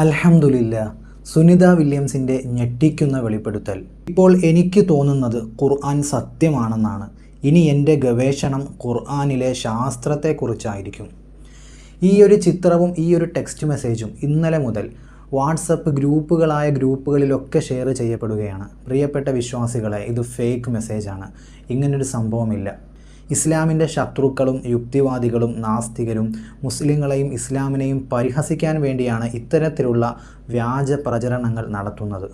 അൽഹംദുലില്ലാ, സുനിത വില്യംസിൻ്റെ ഞെട്ടിക്കുന്ന വെളിപ്പെടുത്തൽ. ഇപ്പോൾ എനിക്ക് തോന്നുന്നത് ഖുർആൻ സത്യമാണെന്നാണ്. ഇനി എൻ്റെ ഗവേഷണം ഖുർആനിലെ ശാസ്ത്രത്തെക്കുറിച്ചായിരിക്കും. ഈ ഒരു ചിത്രവും ഈ ഒരു ടെക്സ്റ്റ് മെസ്സേജും ഇന്നലെ മുതൽ വാട്സപ്പ് ഗ്രൂപ്പുകളിലൊക്കെ ഷെയർ ചെയ്യപ്പെടുകയാണ്. പ്രിയപ്പെട്ട വിശ്വാസികളെ, ഇത് ഫേക്ക് മെസ്സേജാണ്. ഇങ്ങനൊരു സംഭവമില്ല. ഇസ്ലാമിൻ്റെ ശത്രുക്കളും യുക്തിവാദികളും നാസ്തികരും മുസ്ലിങ്ങളെയും ഇസ്ലാമിനെയും പരിഹസിക്കാൻ വേണ്ടിയാണ് ഇത്തരത്തിലുള്ള വ്യാജ പ്രചരണങ്ങൾ നടത്തുന്നത്.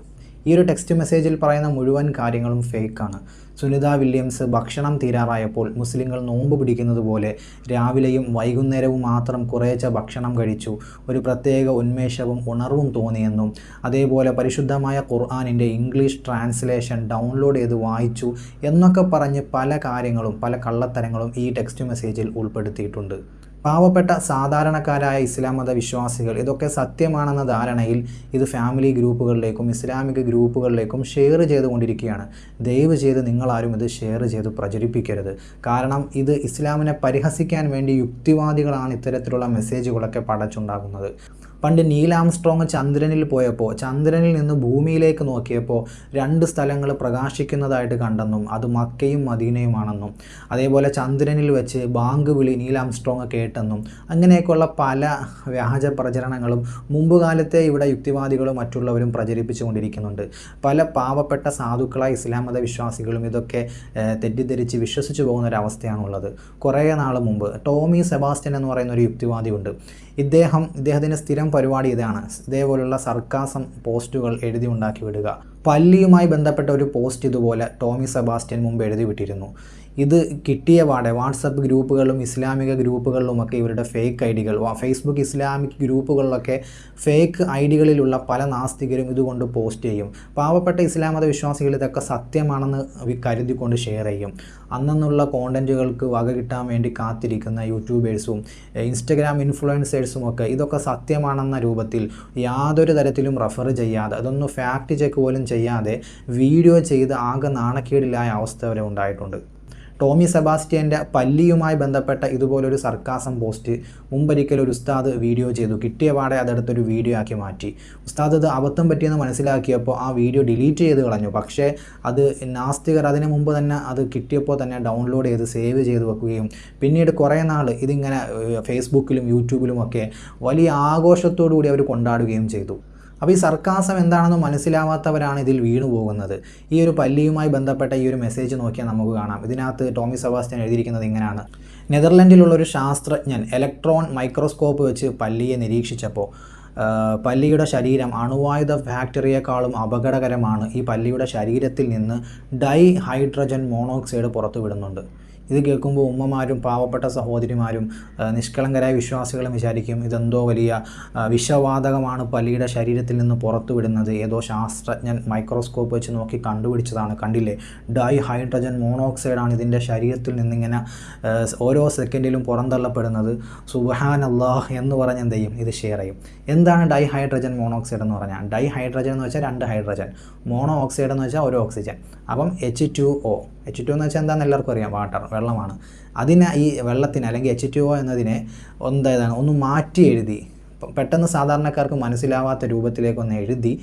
ഈ ഒരു ടെക്സ്റ്റ് മെസ്സേജിൽ പറയുന്ന മുഴുവൻ കാര്യങ്ങളും ഫേക്കാണ്. സുനിത വില്യംസ് ഭക്ഷണം തീരാറായപ്പോൾ മുസ്ലിങ്ങൾ നോമ്പ് പിടിക്കുന്നത് പോലെ രാവിലെയും വൈകുന്നേരവും മാത്രം കുറേശ്ശെ ഭക്ഷണം കഴിച്ചു, ഒരു പ്രത്യേക ഉന്മേഷവും ഉണർവും തോന്നിയെന്നും അതേപോലെ പരിശുദ്ധമായ ഖുർആനിൻ്റെ ഇംഗ്ലീഷ് ട്രാൻസ്ലേഷൻ ഡൗൺലോഡ് ചെയ്ത് വായിച്ചു എന്നൊക്കെ പറഞ്ഞ് പല കാര്യങ്ങളും പല കള്ളത്തരങ്ങളും ഈ ടെക്സ്റ്റ് മെസ്സേജിൽ ഉൾപ്പെടുത്തിയിട്ടുണ്ട്. പാവപ്പെട്ട സാധാരണക്കാരായ ഇസ്ലാം മത വിശ്വാസികൾ ഇതൊക്കെ സത്യമാണെന്ന ധാരണയിൽ ഇത് ഫാമിലി ഗ്രൂപ്പുകളിലേക്കും ഇസ്ലാമിക ഗ്രൂപ്പുകളിലേക്കും ഷെയർ ചെയ്തുകൊണ്ടിരിക്കുകയാണ്. ദയവ് ചെയ്ത് നിങ്ങളാരും ഇത് ഷെയർ ചെയ്ത് പ്രചരിപ്പിക്കരുത്. കാരണം ഇത് ഇസ്ലാമിനെ പരിഹസിക്കാൻ വേണ്ടി യുക്തിവാദികളാണ് ഇത്തരത്തിലുള്ള മെസ്സേജുകളൊക്കെ പടച്ചുണ്ടാകുന്നത്. പണ്ട് നീൽ ആംസ്ട്രോങ് ചന്ദ്രനിൽ പോയപ്പോൾ ചന്ദ്രനിൽ നിന്ന് ഭൂമിയിലേക്ക് നോക്കിയപ്പോൾ 2 സ്ഥലങ്ങൾ പ്രകാശിക്കുന്നതായിട്ട് കണ്ടെന്നും അത് മക്കയും മദീനയുമാണെന്നും അതേപോലെ ചന്ദ്രനിൽ വെച്ച് ബാങ്ക് വിളി നീൽ ആംസ്ട്രോങ് കേട്ടെന്നും അങ്ങനെയൊക്കെയുള്ള പല വ്യാജ പ്രചരണങ്ങളും മുമ്പ് കാലത്തെ ഇവിടെ യുക്തിവാദികളും മറ്റുള്ളവരും പ്രചരിപ്പിച്ചു കൊണ്ടിരിക്കുന്നുണ്ട്. പല പാവപ്പെട്ട സാധുക്കളായ ഇസ്ലാം മത വിശ്വാസികളും ഇതൊക്കെ തെറ്റിദ്ധരിച്ച് വിശ്വസിച്ചു പോകുന്നൊരവസ്ഥയാണുള്ളത്. കുറേ നാൾ മുമ്പ് ടോമി സെബാസ്റ്റ്യൻ എന്ന് പറയുന്ന ഒരു യുക്തിവാദിയുണ്ട്. ഇദ്ദേഹത്തിൻ്റെ സ്ഥിരം പരിപാടി ഇതാണ്: ഇതേപോലുള്ള സർക്കാസം പോസ്റ്റുകൾ എഴുതി ഉണ്ടാക്കി വിടുക. പള്ളിയുമായി ബന്ധപ്പെട്ട ഒരു പോസ്റ്റ് ഇതുപോലെ ടോമി സെബാസ്റ്റ്യൻ മുമ്പ് എഴുതി വിട്ടിരുന്നു. ഇത് കിട്ടിയ പാടെ വാട്സപ്പ് ഗ്രൂപ്പുകളിലും ഇസ്ലാമിക ഗ്രൂപ്പുകളിലുമൊക്കെ ഇവരുടെ ഫേക്ക് ഐഡികൾ, ഫേസ്ബുക്ക് ഇസ്ലാമിക് ഗ്രൂപ്പുകളിലൊക്കെ ഫേക്ക് ഐഡികളിലുള്ള പല നാസ്തികരും ഇതുകൊണ്ട് പോസ്റ്റ് ചെയ്യും. പാവപ്പെട്ട ഇസ്ലാം മത വിശ്വാസികൾ ഇതൊക്കെ സത്യമാണെന്ന് കരുതിക്കൊണ്ട് ഷെയർ ചെയ്യും. അന്നുള്ള കോണ്ടൻറ്റുകൾക്ക് വക കിട്ടാൻ വേണ്ടി കാത്തിരിക്കുന്ന യൂട്യൂബേഴ്സും ഇൻസ്റ്റഗ്രാം ഇൻഫ്ലുവൻസേഴ്സും ഒക്കെ ഇതൊക്കെ സത്യമാണെന്ന രൂപത്തിൽ യാതൊരു തരത്തിലും റെഫർ ചെയ്യാതെ, അതൊന്നും ഫാക്റ്റ് ചെക്ക് പോലും ചെയ്യാതെ വീഡിയോ ചെയ്ത് ആകെ നാണക്കേടിലായ അവസ്ഥ വരെ ഉണ്ടായിട്ടുണ്ട്. ടോമി സെബാസ്റ്റ്യൻ്റെ പല്ലിയുമായി ബന്ധപ്പെട്ട ഇതുപോലൊരു സർക്കാസം പോസ്റ്റ് മുമ്പൊരിക്കൽ ഒരു ഉസ്താദ് വീഡിയോ ചെയ്തു. കിട്ടിയ പാടെ അതെടുത്തൊരു വീഡിയോ ആക്കി മാറ്റി. ഉസ്താദ് ഇത് അബദ്ധം പറ്റിയെന്ന് മനസ്സിലാക്കിയപ്പോൾ ആ വീഡിയോ ഡിലീറ്റ് ചെയ്ത് കളഞ്ഞു. പക്ഷേ അത് നാസ്തികർ അതിന് മുമ്പ് തന്നെ അത് കിട്ടിയപ്പോൾ തന്നെ ഡൗൺലോഡ് ചെയ്ത് സേവ് ചെയ്ത് വെക്കുകയും പിന്നീട് കുറേ നാൾ ഇതിങ്ങനെ ഫേസ്ബുക്കിലും യൂട്യൂബിലുമൊക്കെ വലിയ ആഘോഷത്തോടു കൂടി അവർ കൊണ്ടാടുകയും ചെയ്തു. അപ്പോൾ ഈ സർക്കാസം എന്താണെന്ന് മനസ്സിലാവാത്തവരാണ് ഇതിൽ വീണു പോകുന്നത്. ഈ ഒരു പല്ലിയുമായി ബന്ധപ്പെട്ട ഈ ഒരു മെസ്സേജ് നോക്കിയാൽ നമുക്ക് കാണാം. ഇതിനകത്ത് ടോമി സെബാസ്റ്റ്യൻ എഴുതിയിരിക്കുന്നത് ഇങ്ങനെയാണ്: നെതർലൻഡിലുള്ളൊരു ശാസ്ത്രജ്ഞൻ ഇലക്ട്രോൺ മൈക്രോസ്കോപ്പ് വെച്ച് പല്ലിയെ നിരീക്ഷിച്ചപ്പോൾ പല്ലിയുടെ ശരീരം അണുവായുധ ഫാക്ടറിയേക്കാളും അപകടകരമാണ്. ഈ പല്ലിയുടെ ശരീരത്തിൽ നിന്ന് ഡൈഹൈഡ്രജൻ മോണോക്സൈഡ് പുറത്തുവിടുന്നുണ്ട്. ഇത് കേൾക്കുമ്പോൾ ഉമ്മമാരും പാവപ്പെട്ട സഹോദരിമാരും നിഷ്കളങ്കരായ വിശ്വാസികളും വിചാരിക്കും ഇതെന്തോ വലിയ വിഷവാതകമാണ് പല്ലിയുടെ ശരീരത്തിൽ നിന്ന് പുറത്തു വിടുന്നത്, ഏതോ ശാസ്ത്രജ്ഞൻ മൈക്രോസ്കോപ്പ് വെച്ച് നോക്കി കണ്ടുപിടിച്ചതാണ്, കണ്ടില്ലേ ഡൈഹൈഡ്രജൻ മോണോക്സൈഡാണ് ഇതിൻ്റെ ശരീരത്തിൽ നിന്നിങ്ങനെ ഓരോ സെക്കൻഡിലും പുറന്തള്ളപ്പെടുന്നത്, സുബ്ഹാനല്ലാഹ് എന്ന് പറഞ്ഞ് എന്ത് ചെയ്യും, ഇത് ഷെയർ ചെയ്യും. എന്താണ് ഡൈഹൈഡ്രജൻ മോണോക്സൈഡ് എന്ന് പറഞ്ഞാൽ? ഡൈഹൈഡ്രജൻ എന്ന് വെച്ചാൽ 2 ഹൈഡ്രജൻ, മോണോ ഓക്സൈഡ് എന്ന് വെച്ചാൽ 1 ഓക്സിജൻ. അപ്പം H2O എന്ന് വെച്ചാൽ എന്താണെന്ന് എല്ലാവർക്കും അറിയാം, വാട്ടർ, വെള്ളമാണ്. ഈ വെള്ളത്തിന് അല്ലെങ്കിൽ H2O എന്നതിനെ ഒന്ന് മാറ്റി എഴുതി, പെട്ടെന്ന് സാധാരണക്കാർക്ക് മനസ്സിലാവാത്ത രൂപത്തിലേക്കൊന്ന് എഴുതി,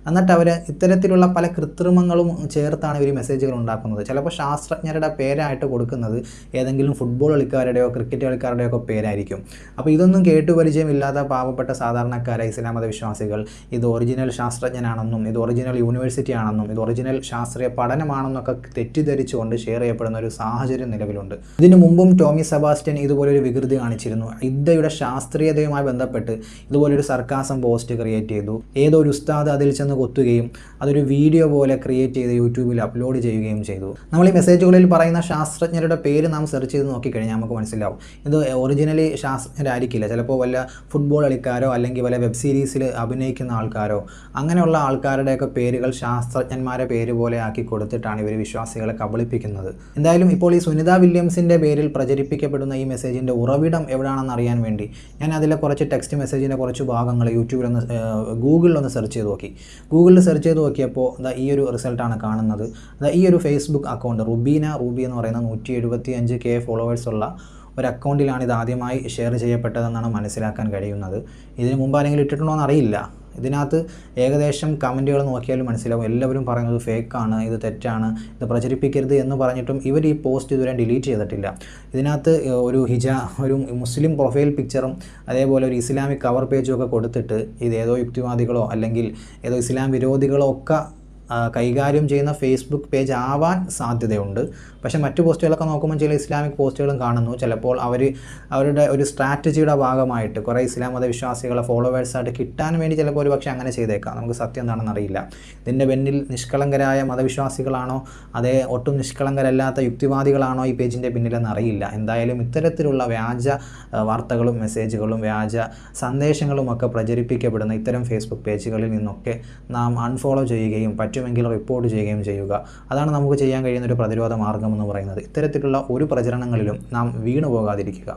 എന്നിട്ട് അവർ ഇത്തരത്തിലുള്ള പല കൃത്രിമങ്ങളും ചേർത്താണ് ഇവർ മെസ്സേജുകൾ ഉണ്ടാക്കുന്നത്. ചിലപ്പോൾ ശാസ്ത്രജ്ഞരുടെ പേരായിട്ട് കൊടുക്കുന്നത് ഏതെങ്കിലും ഫുട്ബോൾ കളിക്കാരുടെയോ ക്രിക്കറ്റ് കളിക്കാരുടെയോ ഒക്കെ പേരായിരിക്കും. അപ്പോൾ ഇതൊന്നും കേട്ടുപരിചയമില്ലാത്ത പാവപ്പെട്ട സാധാരണക്കാരെ ഇസ്ലാം മത വിശ്വാസികൾ ഇത് ഒറിജിനൽ ശാസ്ത്രജ്ഞനാണെന്നും ഇത് ഒറിജിനൽ യൂണിവേഴ്സിറ്റി ആണെന്നും ഇത് ഒറിജിനൽ ശാസ്ത്രീയ പഠനമാണെന്നൊക്കെ തെറ്റിദ്ധരിച്ചുകൊണ്ട് ഷെയർ ചെയ്യപ്പെടുന്ന ഒരു സാഹചര്യം നിലവിലുണ്ട്. ഇതിനു മുമ്പും ടോമി സെബാസ്റ്റ്യൻ ഇതുപോലൊരു വികൃതി കാണിച്ചിരുന്നു. ഇദ്ദയുടെ ശാസ്ത്രീയതയുമായി ബന്ധപ്പെട്ട് ഇതുപോലൊരു സർക്കാസം പോസ്റ്റ് ക്രിയേറ്റ് ചെയ്തു. ഏതോ ഒരു ഉസ്താദ് അതിൽ ചെന്ന് കൊത്തുകയും അതൊരു വീഡിയോ പോലെ ക്രിയേറ്റ് ചെയ്ത് യൂട്യൂബിൽ അപ്ലോഡ് ചെയ്യുകയും ചെയ്തു. നമ്മൾ ഈ മെസ്സേജുകളിൽ പറയുന്ന ശാസ്ത്രജ്ഞരുടെ പേര് നാം സെർച്ച് ചെയ്ത് നോക്കിക്കഴിഞ്ഞാൽ നമുക്ക് മനസ്സിലാവും ഇത് ഒറിജിനലി ശാസ്ത്രജ്ഞരായിരിക്കില്ല. ചിലപ്പോൾ വല്ല ഫുട്ബോൾ കളിക്കാരോ അല്ലെങ്കിൽ വല്ല വെബ് സീരീസിൽ അഭിനയിക്കുന്ന ആൾക്കാരോ അങ്ങനെയുള്ള ആൾക്കാരുടെയൊക്കെ പേരുകൾ ശാസ്ത്രജ്ഞന്മാരെ പേര് പോലെ ആക്കി കൊടുത്തിട്ടാണ് ഇവർ വിശ്വാസികളെ കബളിപ്പിക്കുന്നത്. എന്തായാലും ഇപ്പോൾ ഈ സുനിത വില്യംസിൻ്റെ പേരിൽ പ്രചരിപ്പിക്കപ്പെടുന്ന ഈ മെസ്സേജിൻ്റെ ഉറവിടം എവിടെയാണെന്ന് അറിയാൻ വേണ്ടി ഞാൻ അതിലെ കുറച്ച് ടെക്സ്റ്റ് മെസ്സേജിൻ്റെ കുറച്ച് ഭാഗങ്ങൾ ഗൂഗിളിലൊന്ന് സെർച്ച് ചെയ്ത് നോക്കി. ഗൂഗിളിൽ സെർച്ച് ചെയ്ത് നോക്കിയപ്പോൾ ഈ ഒരു റിസൾട്ടാണ് കാണുന്നത്. ഈ ഒരു ഫേസ്ബുക്ക് അക്കൗണ്ട് റൂബി എന്ന് പറയുന്ന 175K ഫോളോവേഴ്സുള്ള ഒരു അക്കൗണ്ടിലാണ് ഇത് ആദ്യമായി ഷെയർ ചെയ്യപ്പെട്ടതെന്നാണ് മനസ്സിലാക്കാൻ കഴിയുന്നത്. ഇതിന് മുമ്പ് ആരെങ്കിലും ഇട്ടിട്ടുണ്ടോ എന്ന് അറിയില്ല. ഇതിനകത്ത് ഏകദേശം കമൻറ്റുകൾ നോക്കിയാലും മനസ്സിലാവും, എല്ലാവരും പറയുന്നത് ഫേക്കാണ്, ഇത് തെറ്റാണ്, ഇത് പ്രചരിപ്പിക്കരുത് എന്ന് പറഞ്ഞിട്ടും ഇവർ ഈ പോസ്റ്റ് ഇതുവരെ ഡിലീറ്റ് ചെയ്തിട്ടില്ല. ഇതിനകത്ത് ഒരു മുസ്ലിം പ്രൊഫൈൽ പിക്ചറും അതേപോലെ ഒരു ഇസ്ലാമിക് കവർ പേജും ഒക്കെ കൊടുത്തിട്ട് ഇത് ഏതോ യുക്തിവാദികളോ അല്ലെങ്കിൽ ഏതോ ഇസ്ലാം വിരോധികളോ ഒക്കെ കൈകാര്യം ചെയ്യുന്ന ഫേസ്ബുക്ക് പേജ് ആവാൻ സാധ്യതയുണ്ട്. പക്ഷേ മറ്റു പോസ്റ്റുകളൊക്കെ നോക്കുമ്പോൾ ചില ഇസ്ലാമിക് പോസ്റ്റുകളും കാണുന്നു. ചിലപ്പോൾ അവരുടെ ഒരു സ്ട്രാറ്റജിയുടെ ഭാഗമായിട്ട് കുറേ ഇസ്ലാം മതവിശ്വാസികളെ ഫോളോവേഴ്സായിട്ട് കിട്ടാൻ വേണ്ടി ചിലപ്പോൾ ഒരു പക്ഷേ അങ്ങനെ ചെയ്തേക്കാം. നമുക്ക് സത്യം എന്താണെന്ന് അറിയില്ല. ഇതിൻ്റെ പിന്നിൽ നിഷ്കളങ്കരായ മതവിശ്വാസികളാണോ അതേ ഒട്ടും നിഷ്കളങ്കരല്ലാത്ത യുക്തിവാദികളാണോ ഈ പേജിൻ്റെ പിന്നിലെന്ന് അറിയില്ല. എന്തായാലും ഇത്തരത്തിലുള്ള വ്യാജ വാർത്തകളും മെസ്സേജുകളും വ്യാജ സന്ദേശങ്ങളും ഒക്കെ പ്രചരിപ്പിക്കപ്പെടുന്ന ഇത്തരം ഫേസ്ബുക്ക് പേജുകളിൽ നിന്നൊക്കെ നാം അൺഫോളോ ചെയ്യുകയും പറ്റുമെങ്കിൽ റിപ്പോർട്ട് ചെയ്യുകയും ചെയ്യുക. അതാണ് നമുക്ക് ചെയ്യാൻ കഴിയുന്ന ഒരു പ്രതിരോധ മാർഗ്ഗം എന്ന് പറയുന്നത്. ഇത്തരത്തിലുള്ള ഒരു പ്രചരണങ്ങളിലും നാം വീണു പോകാതിരിക്കുക.